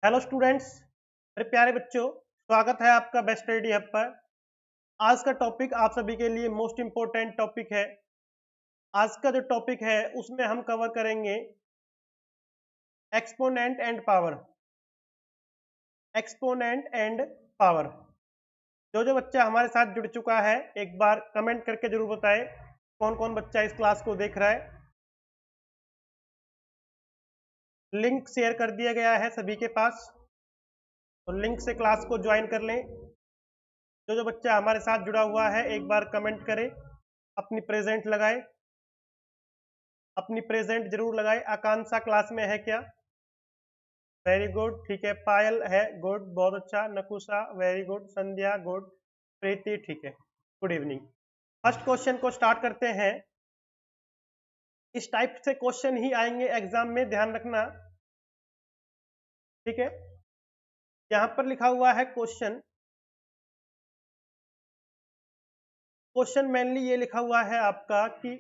Hello students, मेरे प्यारे बच्चों, स्वागत है आपका बेस्ट स्टडी हब पर। आज का टॉपिक आप सभी के लिए मोस्ट इम्पोर्टेंट टॉपिक है। आज का जो टॉपिक है उसमें हम कवर करेंगे exponent and power. Exponent and power. जो जो बच्चा हमारे साथ जुड़ चुका है एक बार कमेंट करके जरूर बताए कौन कौन बच्चा इस क्लास को देख रहा है। लिंक शेयर कर दिया गया है सभी के पास, तो लिंक से क्लास को ज्वाइन कर लें। जो जो बच्चा हमारे साथ जुड़ा हुआ है एक बार कमेंट करे, अपनी प्रेजेंट लगाए, अपनी प्रेजेंट जरूर लगाए। आकांक्षा क्लास में है क्या? वेरी गुड, ठीक है। पायल है, गुड, बहुत अच्छा। नकुशा वेरी गुड। संध्या गुड। प्रीति ठीक है, गुड इवनिंग। फर्स्ट क्वेश्चन को स्टार्ट करते हैं। इस टाइप से क्वेश्चन ही आएंगे एग्जाम में, ध्यान रखना, ठीक है। यहां पर लिखा हुआ है क्वेश्चन। क्वेश्चन मेनली ये लिखा हुआ है आपका कि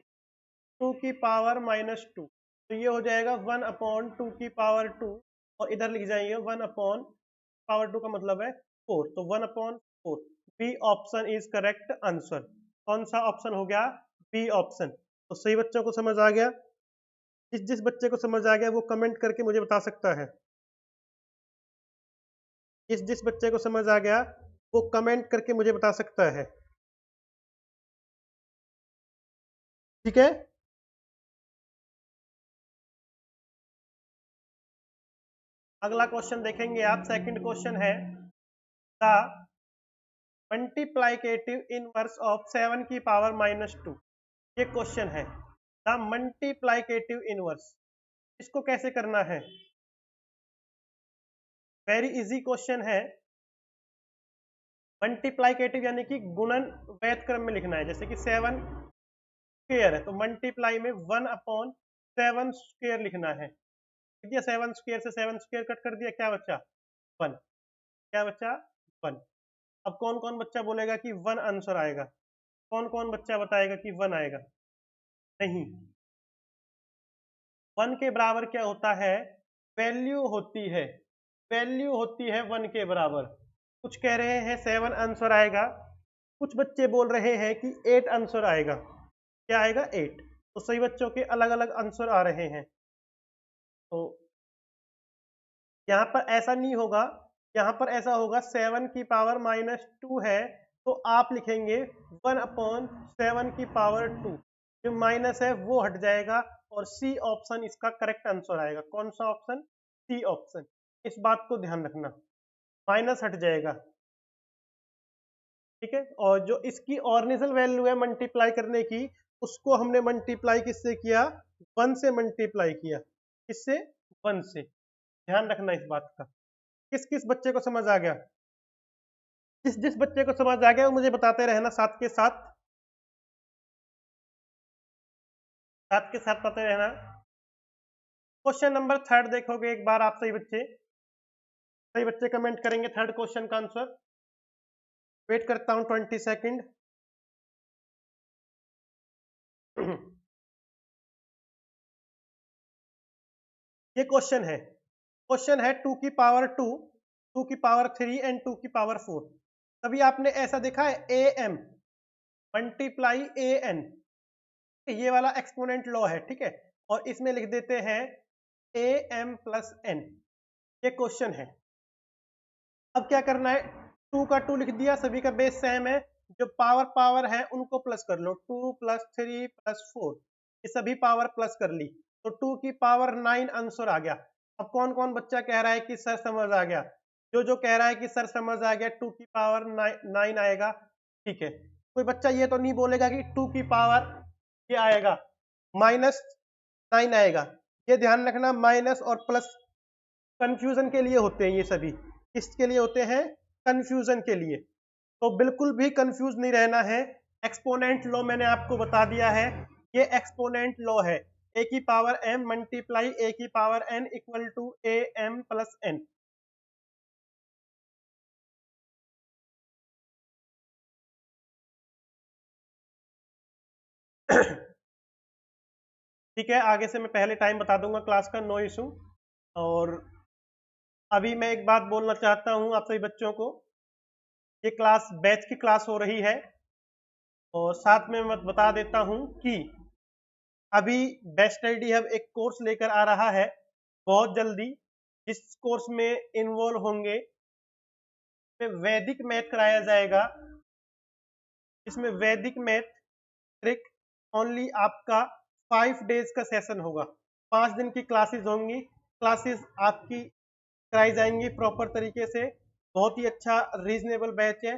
2 की पावर -2, तो ये हो जाएगा 1/2 की पावर 2, और इधर लिख जाएंगे 1/पावर 2 का मतलब है 4, तो 1/4। B option is correct answer. कौन सा ऑप्शन हो गया? B option. तो सही बच्चों को समझ आ गया? जिस जिस बच्चे को समझ आ गया वो कमेंट करके मुझे बता सकता है। जिस जिस बच्चे को समझ आ गया वो कमेंट करके मुझे बता सकता है, ठीक है। अगला क्वेश्चन देखेंगे आप। सेकंड क्वेश्चन है द मल्टीप्लाइकेटिव इनवर्स ऑफ 7 की पावर -2। ये क्वेश्चन है द मल्टीप्लाइकेटिव इनवर्स। इसको कैसे करना है? वेरी इजी क्वेश्चन है। मल्टीप्लाइकेटिव यानी कि गुणन वैध क्रम में लिखना है। जैसे कि 7 स्क्वायर है तो मल्टीप्लाई में 1/7 स्क्वायर लिखना है। लिख दिया 7 स्क्वायर से 7 स्क्वायर कट कर दिया, क्या बचा? 1। क्या बचा? 1। अब कौन कौन बच्चा बोलेगा कि 1 आंसर आएगा? कौन कौन बच्चा बताएगा कि 1 आएगा? नहीं, 1 के बराबर क्या होता है? वैल्यू होती है। वैल्यू होती है 1 के बराबर। कुछ कह रहे हैं 7 आंसर आएगा, कुछ बच्चे बोल रहे हैं कि 8 आंसर आएगा। क्या आएगा? 8। तो सही बच्चों के अलग अलग आंसर आ रहे हैं। तो यहाँ पर ऐसा नहीं होगा, यहाँ पर ऐसा होगा 7 की पावर -2 है तो आप लिखेंगे 1/7 की पावर 2। जो माइनस है वो हट जाएगा और सी ऑप्शन इसका करेक्ट आंसर आएगा। कौन सा ऑप्शन? C option. इस बात को ध्यान रखना, माइनस हट जाएगा, ठीक है। और जो इसकी ऑर्डिनल वैल्यू है मल्टीप्लाई करने की, उसको हमने मल्टीप्लाई किससे किया? 1 से मल्टीप्लाई किया। किससे? 1 से। ध्यान रखना इस बात का। किस किस बच्चे को समझ आ गया? जिस जिस बच्चे को समझ आ गया वो मुझे बताते रहना, साथ के साथ, साथ के साथ बताते रहना। क्वेश्चन नंबर थर्ड देखोगे एक बार आप। सही बच्चे कमेंट करेंगे थर्ड क्वेश्चन का आंसर। वेट करता हूं 20 सेकंड। ये क्वेश्चन है 2 की पावर 2, 2 की पावर 3 एंड 2 की पावर 4। कभी आपने ऐसा देखा है? A M multiply A N, ये वाला एक्सपोनेंट लॉ है, ठीक है। और इसमें लिख देते हैं ए एम प्लस एन। ये क्वेश्चन है। अब क्या करना है? 2 का 2 लिख दिया, सभी का बेस सेम है। जो पावर पावर है उनको प्लस कर लो। 2 + 3 + 4, ये सभी पावर प्लस कर ली तो 2 की पावर 9 आंसर आ गया। अब कौन कौन बच्चा कह रहा है कि सर समझ आ गया? जो जो कह रहा है कि सर समझ आ गया 2 की पावर 9 आएगा, ठीक है। कोई बच्चा ये तो नहीं बोलेगा कि 2 की पावर ये आएगा -9 आएगा। ये ध्यान रखना, माइनस और प्लस कंफ्यूजन के लिए होते हैं ये सभी। किसके लिए होते हैं? कंफ्यूजन के लिए। तो बिल्कुल भी कंफ्यूज नहीं रहना है। एक्सपोनेंट लॉ मैंने आपको बता दिया है। ये एक्सपोनेंट लॉ है। ए की पावर m मल्टीप्लाई ए की power n equal to A M plus N. ठीक है, आगे से मैं पहले टाइम बता दूंगा क्लास का, नो इशू। और अभी मैं एक बात बोलना चाहता हूँ आप सभी बच्चों को, ये क्लास बैच की क्लास हो रही है, और साथ में मैं बता देता हूँ कि अभी बेस्ट आईडी हब एक कोर्स लेकर आ रहा है बहुत जल्दी। इस कोर्स में इन्वॉल्व होंगे, वैदिक मैथ कराया जाएगा। इसमें वैदिक मैथ ट्रिक ओनली आपका 5 डेज का सेशन होगा, 5 दिन की क्लासेस होंगी। क्लासेस आपकी कराई जाएंगी प्रॉपर तरीके से, बहुत ही अच्छा रीजनेबल बैच है।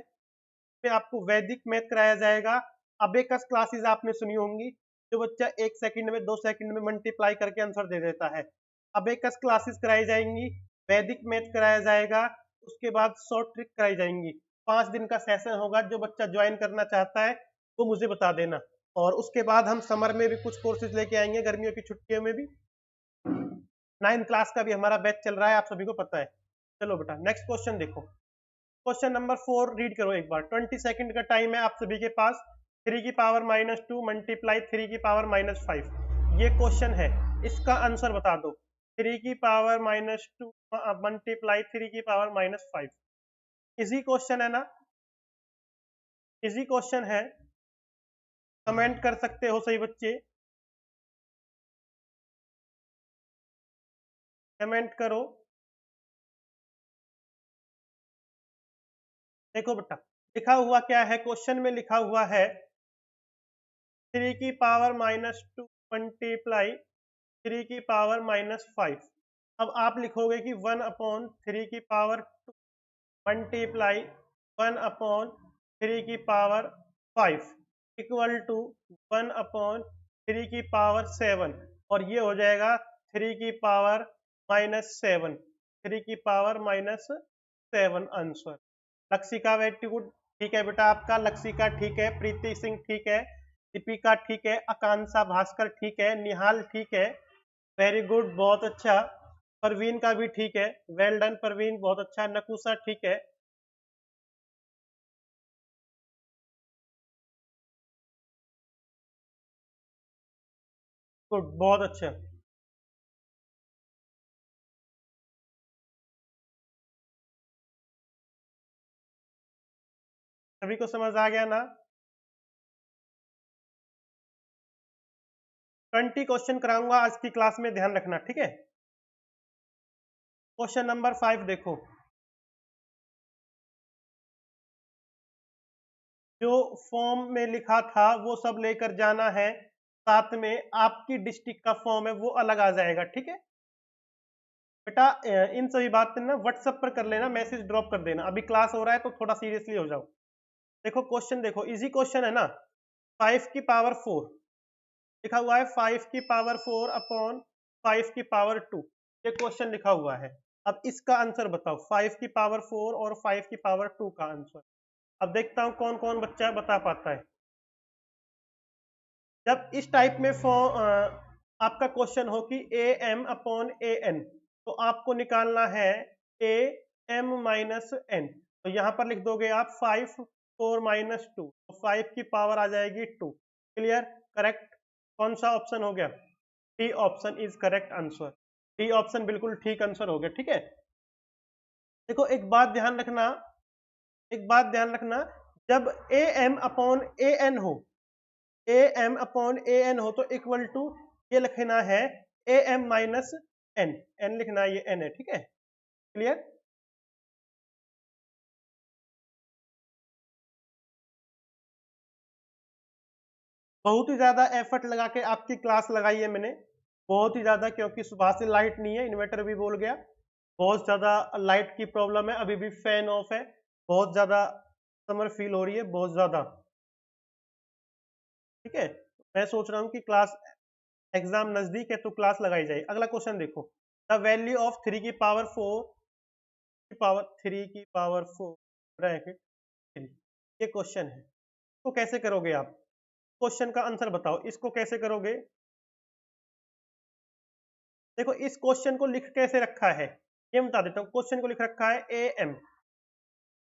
पे आपको वैदिक मैथ कराया जाएगा। अबेकस क्लासेस आपने सुनी होंगी, जो बच्चा 1 सेकंड में 2 सेकंड में मल्टीप्लाई करके आंसर दे देता है। अबेकस क्लासेस कराई जाएंगी, वैदिक मैथ कराया जाएगा, उसके बाद शॉर्ट ट्रिक कराई जाएंगी। 5 दिन का सेशन होगा। जो बच्चा ज्वाइन करना चाहता है वो मुझे बता देना। और उसके बाद हम समर में भी कुछ कोर्सेज लेके आएंगे, गर्मियों की छुट्टियों में भी। 9th क्लास का भी हमारा बैच चल रहा है, आप सभी को पता है। चलो बेटा नेक्स्ट क्वेश्चन देखो। क्वेश्चन नंबर 4 रीड करो एक बार। 20 सेकंड का टाइम है आप सभी के पास। 3 की पावर -2 मल्टीप्लाई 3 की पावर -5, ये क्वेश्चन है। इसका आंसर बता दो। 3 की पावर -2 मल्टीप्लाई 3 की पावर -5, इजी क्वेश्चन है ना? इजी क्वेश्चन है, कमेंट कर सकते हो सही बच्चे, कमेंट करो। देखो बेटा लिखा हुआ क्या है, क्वेश्चन में लिखा हुआ है 3 की पावर -2 मल्टीप्लाई 3 की पावर -5। अब आप लिखोगे कि 1/3 की पावर 2 मल्टीप्लाई 1/3 की पावर 5 इक्वल टू 1/3 की पावर 7, और ये हो जाएगा 3 की पावर -7, 3 की पावर -7 आंसर। लक्ष्यिका वेरी गुड, ठीक है बेटा आपका। लक्ष्यिका ठीक है, प्रीति सिंह ठीक है, दीपिका ठीक है, आकांक्षा भास्कर ठीक है, निहाल ठीक है, वेरी गुड, बहुत अच्छा। परवीन का भी ठीक है, वेल डन परवीन, बहुत अच्छा। नकुशा ठीक है। गुड, बहुत अच्छा। सभी को समझ आ गया ना? 20 क्वेश्चन कराऊंगा आज की क्लास में, ध्यान रखना, ठीक है। क्वेश्चन नंबर 5 देखो। जो फॉर्म में लिखा था वो सब लेकर जाना है, साथ में आपकी डिस्ट्रिक्ट का फॉर्म है वो अलग आ जाएगा, ठीक है बेटा। इन सभी बात ना व्हाट्सएप पर कर लेना, मैसेज ड्रॉप कर देना। अभी क्लास हो रहा है तो थोड़ा सीरियसली हो जाओ। देखो क्वेश्चन देखो, इजी क्वेश्चन है ना। 5 की पावर 4 लिखा हुआ है, 5 की पावर 4 अपॉन 5 की पावर 2, ये क्वेश्चन लिखा हुआ है। अब इसका आंसर बताओ, 5 की पावर 4 और 5 की पावर 2 का आंसर। अब देखता हूं कौन कौन बच्चा बता पाता है। जब इस टाइप में आपका क्वेश्चन हो कि A M upon A N, तो आपको निकालना है ए एम माइनस एन। तो यहां पर लिख दोगे आप 5 4 -2, तो 5 की पावर आ जाएगी 2। Clear, correct. कौन सा ऑप्शन हो गया? D option is correct answer. D option बिल्कुल ठीक आंसर हो गया, ठीक है। देखो एक बात ध्यान रखना, एक बात ध्यान रखना, जब A M upon A N हो, A M upon A N हो, तो इक्वल टू ये लिखना है A M minus N, N लिखना है, ये एन है, ठीक है। क्लियर। बहुत ही ज्यादा एफर्ट लगा के आपकी क्लास लगाई है मैंने, बहुत ही ज्यादा, क्योंकि सुबह से लाइट नहीं है, इन्वर्टर भी बोल गया, बहुत ज्यादा लाइट की प्रॉब्लम है, अभी भी फैन ऑफ है, बहुत ज्यादा समर फील हो रही है, बहुत ज्यादा, ठीक है। मैं सोच रहा हूँ कि क्लास, एग्जाम नजदीक है तो क्लास लगाई जाए। अगला क्वेश्चन देखो, द वैल्यू ऑफ 3 की पावर 4 की पावर 3 की पावर 4 ब्रैकेट 3, ये क्वेश्चन है। तो कैसे करोगे आप? क्वेश्चन का आंसर बताओ, इसको कैसे करोगे? देखो इस क्वेश्चन को लिख कैसे रखा है ये बता देता हूँ। क्वेश्चन को लिख रखा है ए एम,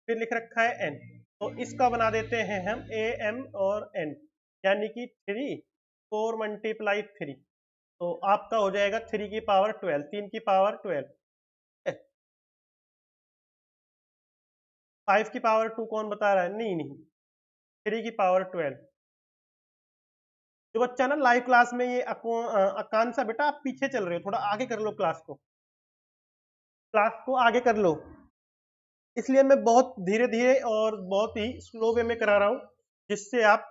फिर लिख रखा है एन, तो इसका बना देते हैं हम ए एम और एन, यानी कि 3 4 मल्टीप्लाई 3, तो आपका हो जाएगा 3 की पावर 12, 3 की पावर 12। 5 की पावर 2 कौन बता रहा है? नहीं नहीं, 3 की पावर 12। जो बच्चा ना लाइव क्लास में ये आकांक्षा बेटा आप पीछे चल रहे हो, थोड़ा आगे कर लो क्लास को आगे कर लो। इसलिए मैं बहुत धीरे धीरे और बहुत ही स्लो वे में करा रहा हूँ, जिससे आप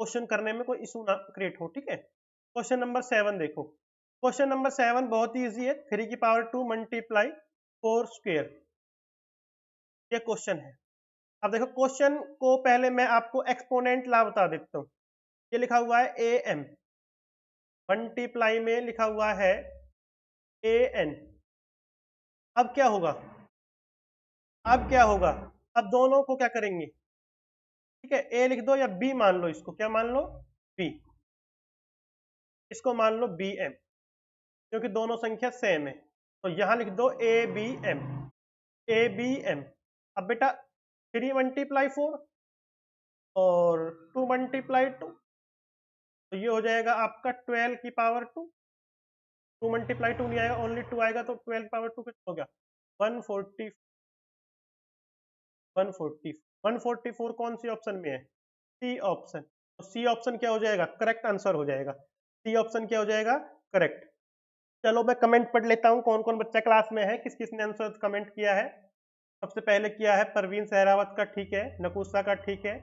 क्वेश्चन करने में कोई इशू ना क्रिएट हो। ठीक है, क्वेश्चन नंबर 7 देखो। क्वेश्चन नंबर 7 बहुत ही इजी है। 3 की पावर 2 मल्टीप्लाई 4 स्क्वायर, ये क्वेश्चन है। अब देखो क्वेश्चन को पहले मैं आपको एक्सपोनेंट ला बता देता हूँ। ये लिखा हुआ है ए एम, मल्टीप्लाई में लिखा हुआ है ए एन। अब क्या होगा? अब दोनों को क्या करेंगे? ठीक है, ए लिख दो या बी मान लो, इसको क्या मान लो? बी। इसको मान लो बी एम, क्योंकि दोनों संख्या सेम है। तो यहां लिख दो A B M, A B M. अब बेटा 3 मल्टीप्लाई 4 और 2 मल्टीप्लाई 2, तो ये हो जाएगा आपका 12 की पावर 2। 2 मल्टीप्लाई 2 नहीं आएगा, ओनली 2 आएगा, तो 12 की पावर 2 कितना हो गया? 140। 140 144 कौन सी ऑप्शन में है? C option. तो सी ऑप्शन क्या हो जाएगा? करेक्ट आंसर हो जाएगा। सी ऑप्शन क्या हो जाएगा? करेक्ट। चलो मैं कमेंट पढ़ लेता हूँ, कौन कौन बच्चा क्लास में है, किस किस ने आंसर कमेंट किया है। सबसे पहले किया है परवीन सहरावत का, ठीक है। नकुशा का ठीक है,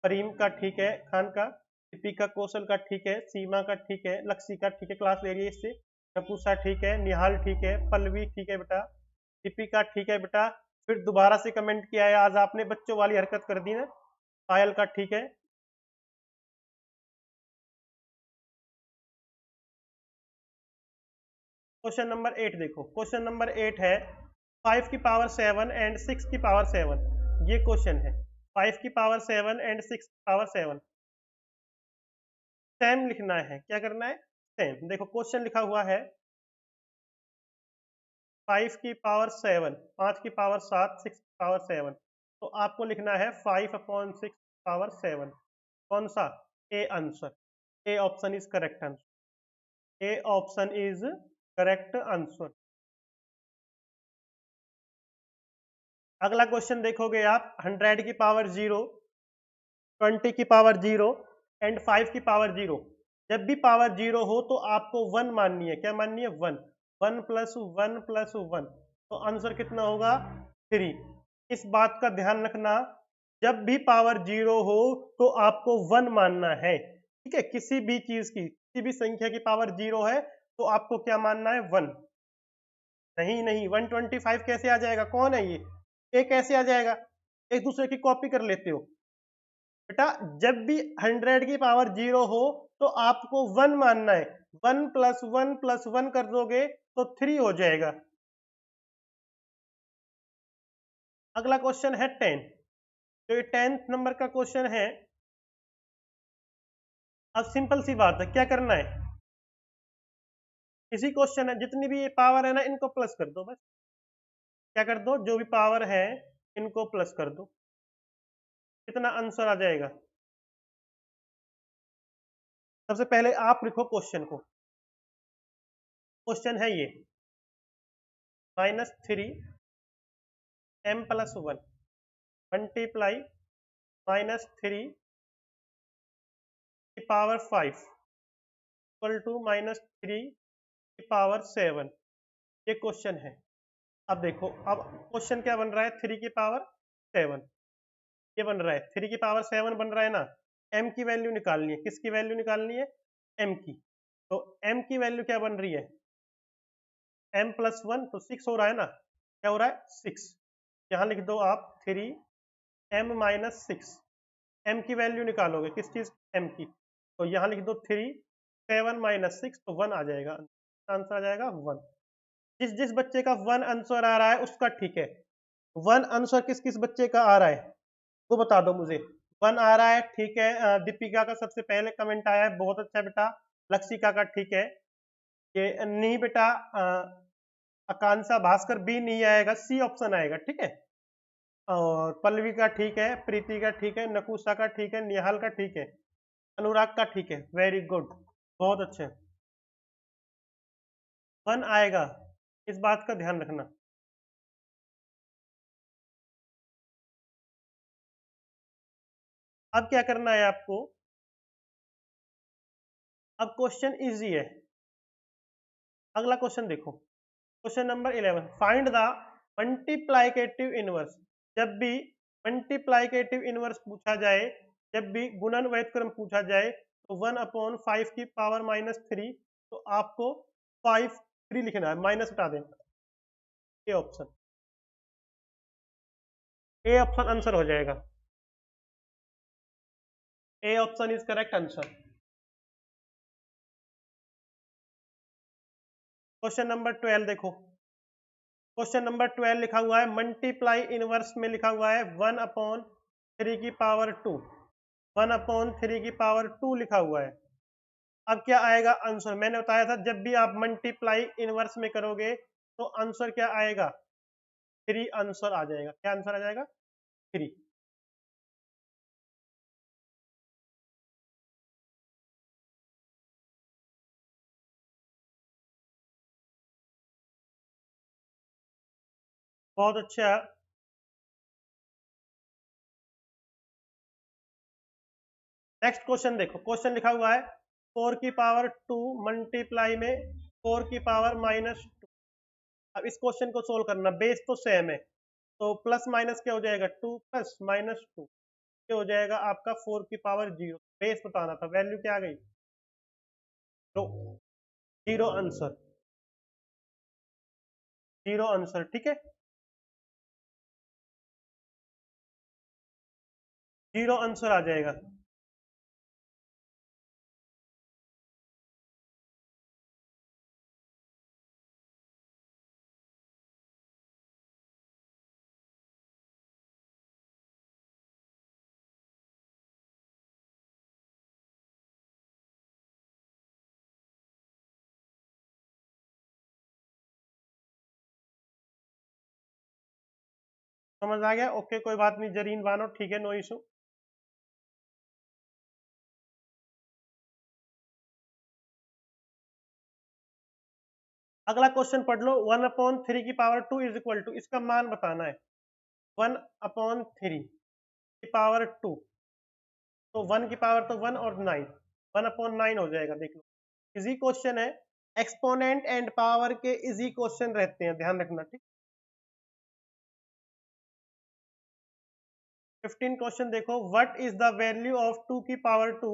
फरीम का ठीक है, खान का, दीपिका कौशल का ठीक है, सीमा का ठीक है, लक्ष्य का ठीक है, क्लास ले रही है इससे। नकुशा ठीक है, निहाल ठीक है, पल्लवी ठीक है बेटा, दीपिका ठीक है बेटा। फिर दोबारा से कमेंट किया है, आज आपने बच्चों वाली हरकत कर दी ना। पायल का ठीक है। क्वेश्चन नंबर 8 देखो। क्वेश्चन नंबर 8 है 5 की पावर 7 एंड 6 की पावर 7। ये क्वेश्चन है 5 की पावर 7 एंड 6 की पावर 7। सेम लिखना है, क्या करना है? सेम। देखो क्वेश्चन लिखा हुआ है 5 की पावर 7, 5 की पावर 7, 6 की पावर 7। तो आपको लिखना है 5/6 पावर 7। कौन सा? A answer. A option is correct answer. A option is correct answer. अगला क्वेश्चन देखोगे आप 100 की पावर 0, 20 की पावर 0 एंड 5 की पावर 0। जब भी पावर 0 हो तो आपको 1 माननी है। क्या माननी है? 1। 1 प्लस 1 प्लस 1, तो आंसर कितना होगा? 3। इस बात का ध्यान रखना, जब भी पावर 0 हो तो आपको 1 मानना है। ठीक है, किसी भी चीज की, किसी भी संख्या की पावर 0 है तो आपको क्या मानना है? 1। नहीं नहीं, 125 कैसे आ जाएगा? कौन है ये कैसे आ जाएगा? एक दूसरे की कॉपी कर लेते हो बेटा। जब भी 100 की पावर 0 हो तो आपको 1 मानना है। 1 प्लस 1 प्लस 1 कर दोगे तो 3 हो जाएगा। अगला क्वेश्चन है 10। तो ये 10th नंबर का क्वेश्चन है। अब सिंपल सी बात है, क्या करना है? इसी क्वेश्चन है, जितनी भी ये पावर है ना इनको प्लस कर दो बस। क्या कर दो? जो भी पावर है इनको प्लस कर दो, कितना आंसर आ जाएगा? सबसे पहले आप लिखो क्वेश्चन को। क्वेश्चन है ये -3m+1 मल्टीप्लाई -3 की पावर 5 इक्वल टू -3 की पावर 7। ये क्वेश्चन है। अब देखो, अब क्वेश्चन क्या बन रहा है? 3 की पावर 7 ये बन रहा है, 3 की पावर 7 बन रहा है ना। m की वैल्यू निकालनी है। किसकी वैल्यू निकालनी है? m की। तो m की वैल्यू क्या बन रही है? m+1 तो 6 हो रहा है ना। क्या हो रहा है? 6। यहाँ लिख दो आप 3m-6। m की वैल्यू निकालोगे, किस चीज? m की। तो यहाँ लिख दो 3, 7 - 6 तो 1 आ जाएगा। आंसर आ जाएगा 1। जिस जिस बच्चे का 1 आंसर आ रहा है उसका ठीक है। 1 आंसर किस किस बच्चे का आ रहा है वो बता दो मुझे। 1 आ रहा है, ठीक है। दीपिका का सबसे पहले कमेंट आया है, बहुत अच्छा बेटा। लक्षिका का ठीक है। ये नहीं बेटा, आकांक्षा भास्कर बी नहीं आएगा, सी ऑप्शन आएगा। ठीक है। और पल्लवी का ठीक है, प्रीति का ठीक है, नकुशा का ठीक है, निहाल का ठीक है, अनुराग का ठीक है। वेरी गुड, बहुत अच्छे। 1 आएगा, इस बात का ध्यान रखना। अब क्या करना है आपको, अब क्वेश्चन इजी है। अगला क्वेश्चन देखो, question number 11, find the multiplicative inverse. जब भी मल्टीप्लाइकेटिव इनवर्स पूछा जाए, जब भी गुणन व्युत्क्रम पूछा जाए, तो 1/5 की पावर -3, तो आपको 3 लिखना है, माइनस हटा देना। A option, A option answer हो जाएगा। A option is correct answer. Question number 12 देखो, क्वेश्चन नंबर 12 लिखा हुआ है मल्टीप्लाई इनवर्स में लिखा हुआ है 1/3 की पावर 2, 1/3 की पावर 2 लिखा हुआ है। अब क्या आएगा आंसर, मैंने बताया था जब भी आप मल्टीप्लाई इनवर्स में करोगे तो आंसर क्या आएगा, 3 आंसर आ जाएगा। क्या आंसर आ जाएगा, 3। बहुत अच्छा। नेक्स्ट क्वेश्चन देखो, क्वेश्चन लिखा हुआ है 4 की पावर 2 मल्टीप्लाई में 4 की पावर -2। अब इस क्वेश्चन को सोल्व करना, बेस तो सेम है, तो प्लस माइनस क्या हो जाएगा, 2 प्लस -2, ये हो जाएगा आपका 4 की पावर 0। बेस बताना था, वैल्यू क्या आ गई, तो 0 आंसर, 0 आंसर, ठीक है, 0 आंसर आ जाएगा। समझ आ गया, ओके, कोई बात नहीं, जरीन बानो, ठीक है, नो इशू। अगला क्वेश्चन पढ़ लो, 1/3 की पावर 2 इज इक्वल टू, इसका मान बताना है, 1/3 की पावर 2, तो 1 की पावर तो 1 और 9, 1/9 हो जाएगा, देख लो, इजी क्वेश्चन है। एक्सपोनेंट एंड पावर के इजी क्वेश्चन रहते हैं, ध्यान रखना, ठीक। 15 क्वेश्चन देखो, what is the value of 2 की पावर 2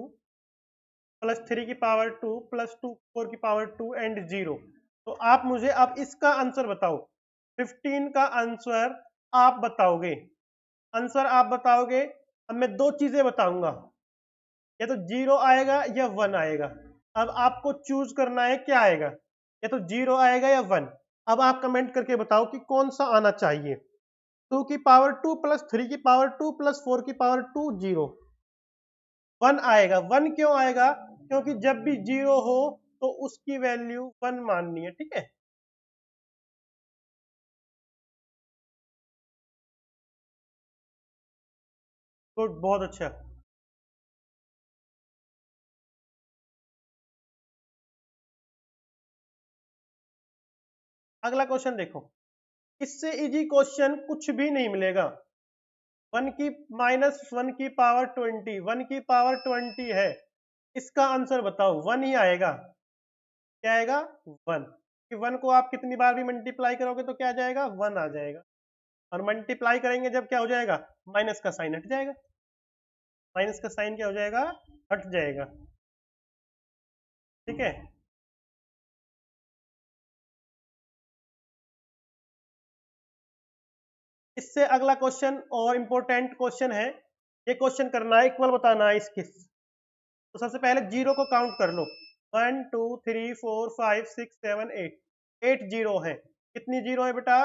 प्लस 3 की पावर 2 प्लस 2 4 की पावर 2 एंड 0। तो आप मुझे अब इसका आंसर बताओ, 15 का आंसर आप बताओगे, आंसर आप बताओगे। अब मैं दो चीजें बताऊंगा, या तो 0 आएगा या 1 आएगा। अब आपको चूज करना है क्या आएगा, या तो 0 आएगा या 1। अब आप कमेंट करके बताओ कि कौन सा आना चाहिए, 2 की पावर 2 प्लस 3 की पावर 2 प्लस 4 की पावर 2, 0। 1 आएगा, 1 क्यों आएगा, क्योंकि जब भी 0 हो तो उसकी वैल्यू 1 माननी है, ठीक है। गुड, बहुत अच्छा। अगला क्वेश्चन देखो, इससे इजी क्वेश्चन कुछ भी नहीं मिलेगा। 1 की -1 की पावर 20, 1 की पावर 20 है, इसका आंसर बताओ, 1 ही आएगा। क्या आएगा, 1। कि 1 को आप कितनी बार भी मल्टीप्लाई करोगे तो क्या आ जाएगा, 1 आ जाएगा। और मल्टीप्लाई करेंगे जब क्या हो जाएगा, माइनस का साइन हट जाएगा, माइनस का साइन क्या हो जाएगा, हट जाएगा, ठीक है। इससे अगला क्वेश्चन और इंपॉर्टेंट क्वेश्चन है, ये क्वेश्चन करना है, इक्वल बताना है इसके। तो सबसे पहले जीरो को काउंट कर लो, 1 2 3 4 5 6 7 8, 8 जीरो है। कितनी जीरो है बेटा,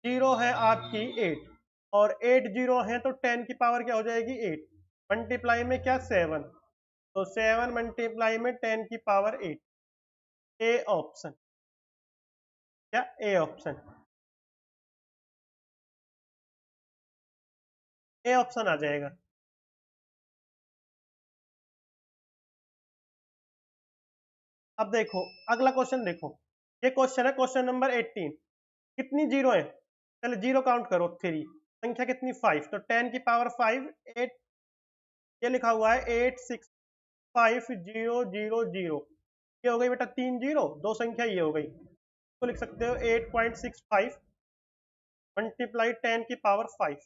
जीरो है आपकी 8, और 8 जीरो है तो 10 की पावर क्या हो जाएगी, 8, मल्टीप्लाई में क्या, 7, तो 7 मल्टीप्लाई में 10 की पावर 8। ए ऑप्शन, क्या, ए ऑप्शन, ए ऑप्शन आ जाएगा। अब देखो, अगला क्वेश्चन देखो, ये क्वेश्चन है क्वेश्चन नंबर 18, कितनी जीरो है, पहले जीरो काउंट करो, 3, संख्या कितनी, 5, तो 10 की पावर 5, 8 ये लिखा हुआ है 865,000। ये हो गई बेटा 3 0, 2 संख्या ये हो गई, तो लिख सकते हो 8.65 मल्टीप्लाई 10⁵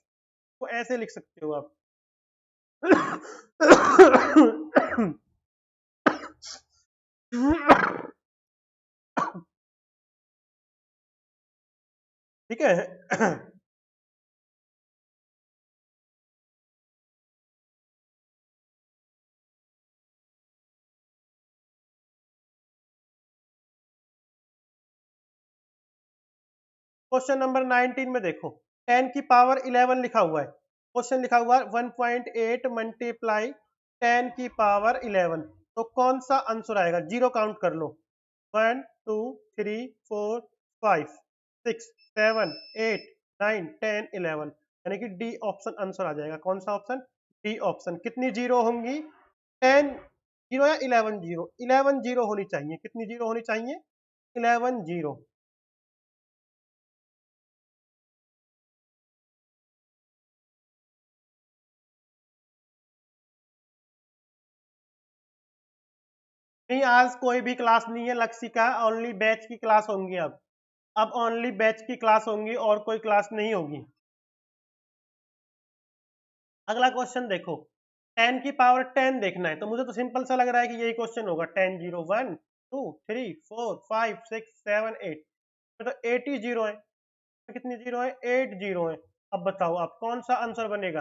तो ऐसे लिख सकते हो आप। ठीक है। क्वेश्चन नंबर 19 में देखो 10⁻11 लिखा हुआ है। क्वेश्चन लिखा हुआ है 1.8 मल्टीप्लाई 10⁻11, तो कौन सा आंसर आएगा? जीरो काउंट कर लो। 1 2 3 4 5 6 7 8 9 10 11, यानी कि डी ऑप्शन आंसर आ जाएगा। कौन सा ऑप्शन? D option. कितनी जीरो होंगी? 10 जीरो या 11 जीरो? 11 जीरो होनी चाहिए। कितनी जीरो होनी चाहिए? 11 जीरो। नहीं, आज कोई भी क्लास नहीं है लक्ष्य ओनली बैच की क्लास होंगी अब ओनली बैच की क्लास होंगी और कोई क्लास नहीं होगी। अगला क्वेश्चन देखो 10⁻10 देखना है, तो मुझे तो सिंपल सा लग रहा है कि यही क्वेश्चन होगा। 10 0 1 2 3 4 5 6 7 8, तो 8 ही जीरो है। तो कितनी जीरो है? 8 जीरो है। अब बताओ आप कौन सा आंसर बनेगा?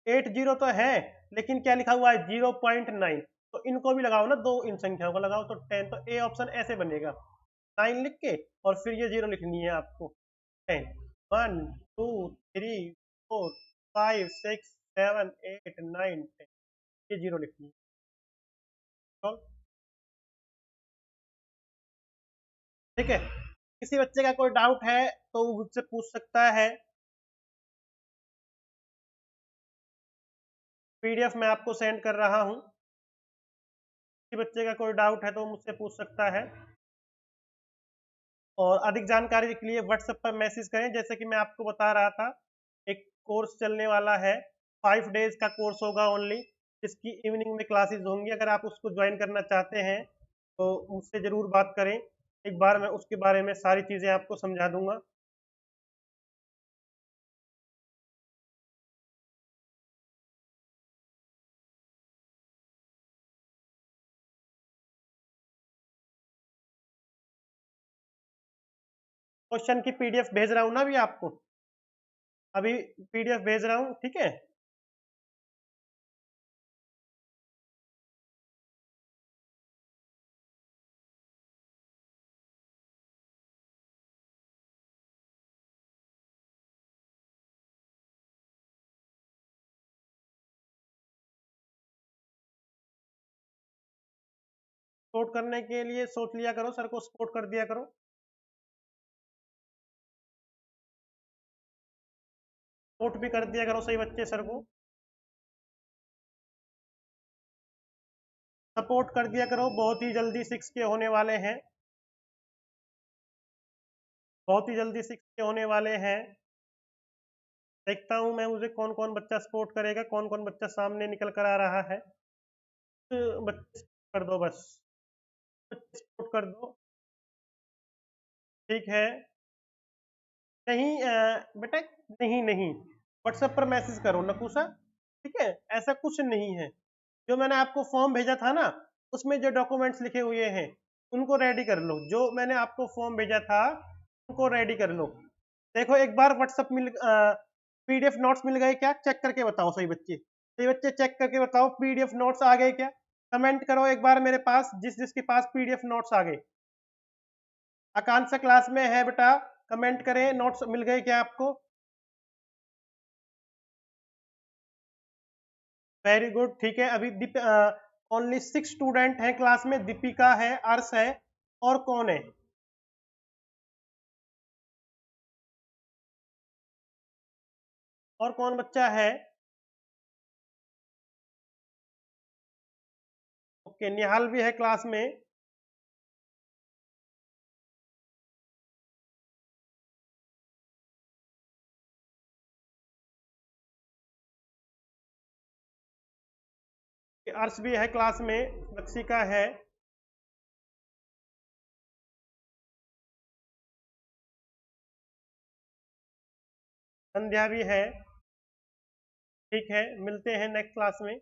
8 जीरो तो है, लेकिन क्या लिखा हुआ है? 0.9। तो इनको भी लगाओ ना, दो इन संख्याओं को लगाओ तो 10, तो ए ऑप्शन ऐसे बनेगा। 9 लिख के और फिर ये जीरो लिखनी है आपको। 10 1 2 3 4 5 6 7 8 9 10, ये जीरो लिखनी है। तो ठीक है, किसी बच्चे का कोई डाउट है तो वो मुझसे पूछ सकता है। पीडीएफ मैं आपको सेंड कर रहा हूँ। किसी बच्चे का कोई डाउट है तो वो मुझसे पूछ सकता है। और अधिक जानकारी के लिए व्हाट्सएप पर मैसेज करें। जैसे कि मैं आपको बता रहा था, एक कोर्स चलने वाला है, 5 डेज का कोर्स होगा ओनली, जिसकी इवनिंग में क्लासेस होंगी। अगर आप उसको ज्वाइन करना चाहते हैं तो मुझसे ज़रूर बात करें, एक बार मैं उसके बारे में सारी चीज़ें आपको समझा दूंगा। क्वेश्चन की पीडीएफ भेज रहा हूँ ना अभी आपको, अभी पीडीएफ भेज रहा हूँ, ठीक है। सपोर्ट करने के लिए सोच लिया करो, सर को सपोर्ट कर दिया करो। सपोर्ट भी कर दिया करो सही बच्चे सर को, सपोर्ट कर दिया करो। बहुत ही जल्दी 6 के होने वाले हैं, बहुत ही जल्दी 6 के होने वाले हैं। देखता हूँ मैं, मुझे कौन कौन बच्चा सपोर्ट करेगा, कौन कौन बच्चा सामने निकल कर आ रहा है। तो बच्चे कर दो बस, बच्चे सपोर्ट कर दो। ठीक है। नहीं बेटा, नहीं नहीं, व्हाट्सएप पर मैसेज करो नकुसा, ठीक है। ऐसा कुछ नहीं है। जो मैंने आपको फॉर्म भेजा था ना, उसमें जो डॉक्यूमेंट्स लिखे हुए हैं उनको रेडी कर लो। जो मैंने आपको फॉर्म भेजा था उनको रेडी कर लो। देखो एक बार व्हाट्सएप मिल पीडीएफ नोट्स मिल गए क्या? चेक करके बताओ सही बच्चे, सही बच्चे चेक करके बताओ पीडीएफ नोट्स आ गए क्या? कमेंट करो एक बार मेरे पास, जिस जिसके पास पीडीएफ नोट्स आ गए। आकांक्षा क्लास में है बेटा, कमेंट करें नोट्स मिल गए क्या आपको? वेरी गुड, ठीक है। अभी ओनली 6 स्टूडेंट हैं क्लास में, दीपिका है, अर्श है, और कौन है? और कौन बच्चा है? ओके, निहाल भी है क्लास में। अर्श भी है क्लास में, लक्षिका है, संध्या भी है। ठीक है, मिलते हैं नेक्स्ट क्लास में।